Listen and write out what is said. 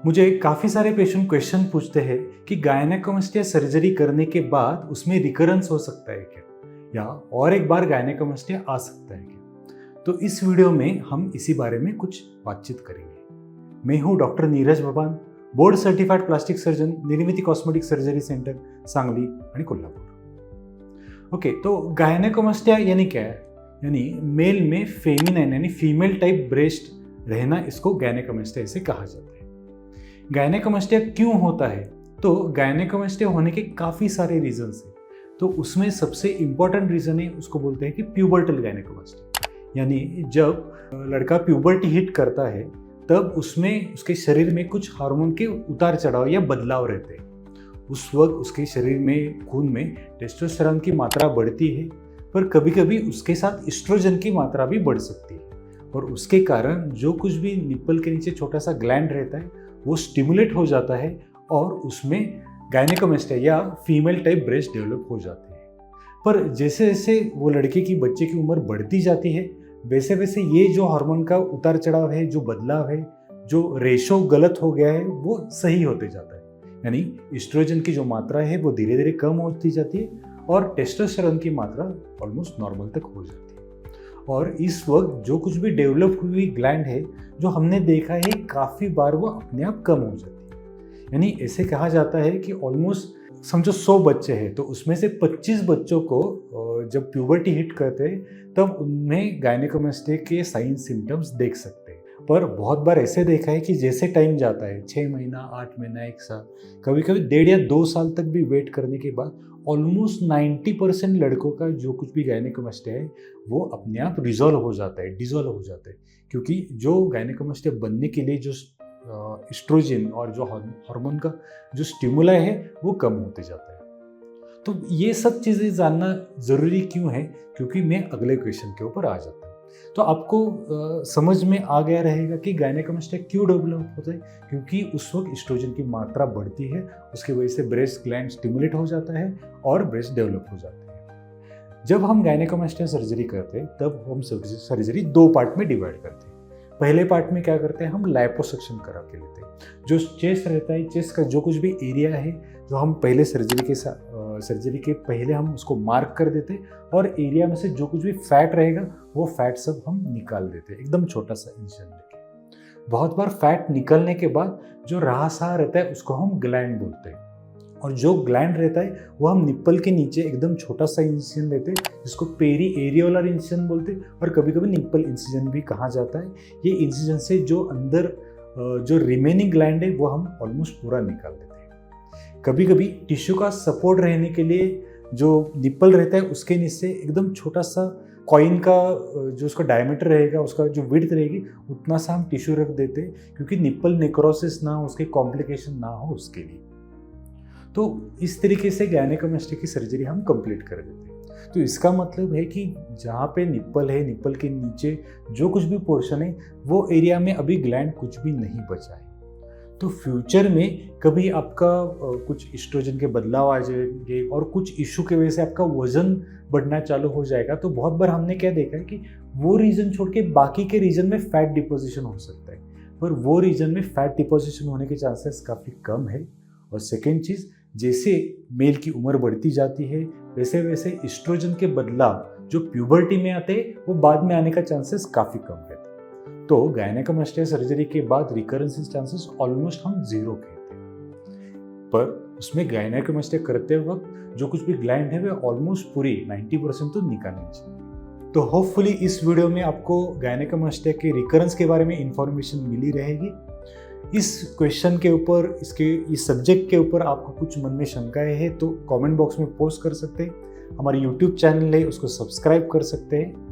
मुझे काफ़ी सारे पेशेंट क्वेश्चन पूछते हैं कि गायनेकोमास्टिया सर्जरी करने के बाद उसमें रिकरेंस हो सकता है क्या, या और एक बार गायनेकोमास्टिया आ सकता है क्या। तो इस वीडियो में हम इसी बारे में कुछ बातचीत करेंगे। मैं हूँ doctor Neeraj Bhaban, board certified plastic surgeon, Nirmiti cosmetic surgery centre, Sangli आणि कोल्हापूर। ओके, तो गायनेकोमास्टिया यानी क्या है? यानी मेल में फेमिनाइन यानी फीमेल टाइप ब्रेस्ट रहना, इसको गायनेकोमास्टिया से कहा जाता है। गायनेकोमास्टिया क्यों होता है? तो गायनेकोमास्टिया होने के काफ़ी सारे रीजंस हैं। तो उसमें सबसे इम्पॉर्टेंट रीज़न है, उसको बोलते हैं कि प्यूबर्टल गायनेकोमास्टिया। यानी जब लड़का प्यूबर्टी हिट करता है तब उसमें उसके शरीर में कुछ हार्मोन के उतार चढ़ाव या बदलाव रहते हैं। उस वक्त उसके शरीर में, खून में टेस्टोस्टेरोन की मात्रा बढ़ती है, पर कभी कभी उसके साथ एस्ट्रोजन की मात्रा भी बढ़ सकती है। और उसके कारण जो कुछ भी निप्पल के नीचे छोटा सा ग्लैंड रहता है वो स्टिमुलेट हो जाता है और उसमें गायनेकोमास्टिया या फीमेल टाइप ब्रेस्ट डेवलप हो जाते हैं। पर जैसे जैसे वो लड़के की, बच्चे की उम्र बढ़ती जाती है, वैसे वैसे ये जो हार्मोन का उतार चढ़ाव है, जो बदलाव है, जो रेशो गलत हो गया है, वो सही होते जाता है। यानी एस्ट्रोजन की जो मात्रा है वो धीरे धीरे कम होती जाती है और टेस्टोस्टेरोन की मात्रा ऑलमोस्ट नॉर्मल तक हो जाती है। और इस वक्त जो कुछ भी डेवलप हुई ग्लैंड है, जो हमने देखा है काफ़ी बार वो अपने आप कम हो जाती है। यानी ऐसे कहा जाता है कि ऑलमोस्ट समझो 100 बच्चे हैं तो उसमें से 25 बच्चों को जब प्यूबर्टी हिट करते हैं तब उनमें गायनेकोमास्टिया के साइन सिम्टम्स देख सकते हैं। पर बहुत बार ऐसे देखा है कि जैसे टाइम जाता है, 6 महीना, 8 महीना, 1 साल, कभी कभी 1.5 या 2 साल तक भी वेट करने के बाद ऑलमोस्ट 90% लड़कों का जो कुछ भी गायनेकोमास्टिया है वो अपने आप डिजोल्व हो जाता है, क्योंकि जो गायनेकोमास्टिया बनने के लिए जो एस्ट्रोजन और जो हार्मोन का जो स्टिमुला है वो कम होते जाता है। तो ये सब चीज़ें जानना ज़रूरी क्यों है? क्योंकि मैं अगले क्वेश्चन के ऊपर आ जाता हूँ। तो आपको समझ में आ गया रहेगा कि गायनेकोमास्टिया क्यों डेवलप होता है। क्योंकि उस वक्त एस्ट्रोजन की मात्रा बढ़ती है, उसकी वजह से ब्रेस्ट ग्लैंड स्टिमुलेट हो जाता है और ब्रेस्ट डेवलप हो जाती है। जब हम गायनेकोमास्टिया सर्जरी करते हैं तब हम सर्जरी 2 पार्ट में डिवाइड करते हैं। पहले पार्ट में क्या करते हैं, हम लाइपोसक्शन करा के लेते हैं। जो चेस्ट रहता है, चेस्ट का जो कुछ भी एरिया है, जो हम पहले सर्जरी के पहले हम उसको मार्क कर देते हैं और एरिया में से जो कुछ भी फैट रहेगा वो फैट सब हम निकाल देते हैं, एकदम छोटा सा इंसिजन लेके। बहुत बार फैट निकलने के बाद जो रहा रहता है उसको हम ग्लैंड बोलते हैं, और जो ग्लैंड रहता है वो हम निप्पल के नीचे एकदम छोटा सा इंसिजन लेते हैं, जिसको पेरी एरियोलर इंसिजन बोलते हैं, और कभी कभी निप्पल इंसिजन भी कहा जाता है। ये इंसिजन से जो अंदर जो रिमेनिंग ग्लैंड है वो हम ऑलमोस्ट पूरा निकाल देते हैं। कभी कभी टिश्यू का सपोर्ट रहने के लिए जो निप्पल रहता है उसके नीचे एकदम छोटा सा कॉइन का जो उसका डायमीटर रहेगा, उसका जो विड्थ रहेगी, उतना सा हम टिश्यू रख देते हैं, क्योंकि निप्पल नेक्रोसिस ना हो, उसके कॉम्प्लिकेशन ना हो उसके लिए। तो इस तरीके से गायनेकोमास्टिया की सर्जरी हम कंप्लीट कर देते हैं। तो इसका मतलब है कि जहाँ पे निप्पल है, निप्पल के नीचे जो कुछ भी पोर्शन है वो एरिया में अभी ग्लैंड कुछ भी नहीं बचा है। तो फ्यूचर में कभी आपका कुछ एस्ट्रोजन के बदलाव आ जाएंगे और कुछ इशू की वजह से आपका वजन बढ़ना चालू हो जाएगा, तो बहुत बार हमने क्या देखा है कि वो रीजन छोड़ के बाकी के रीजन में फैट डिपोजिशन हो सकता है, पर वो रीजन में फैट डिपोजिशन होने के चांसेस काफ़ी कम है। और सेकेंड चीज़, जैसे मेल की उम्र बढ़ती जाती है वैसे वैसे एस्ट्रोजन के बदलाव जो प्यूबर्टी में आते हैं वो बाद में आने का चांसेस काफ़ी कम रहता है। तो गायनेकोमास्टिया सर्जरी के बाद रिकरेंस चांसेस ऑलमोस्ट हम 0 कहते हैं, पर उसमें गायनेकोमास्टिया करते वक्त जो कुछ भी ग्लैंड है वो ऑलमोस्ट पूरी 90% तो निकालनी चाहिए। तो होपफुली इस वीडियो में आपको गायनेकोमास्टिया के रिकरेंस के बारे में इंफॉर्मेशन मिली रहेगी। इस क्वेश्चन के ऊपर, इस सब्जेक्ट के ऊपर आपको कुछ मन में शंकाएं हैं तो कमेंट बॉक्स में पोस्ट कर सकते हैं। हमारे YouTube चैनल है उसको सब्सक्राइब कर सकते हैं।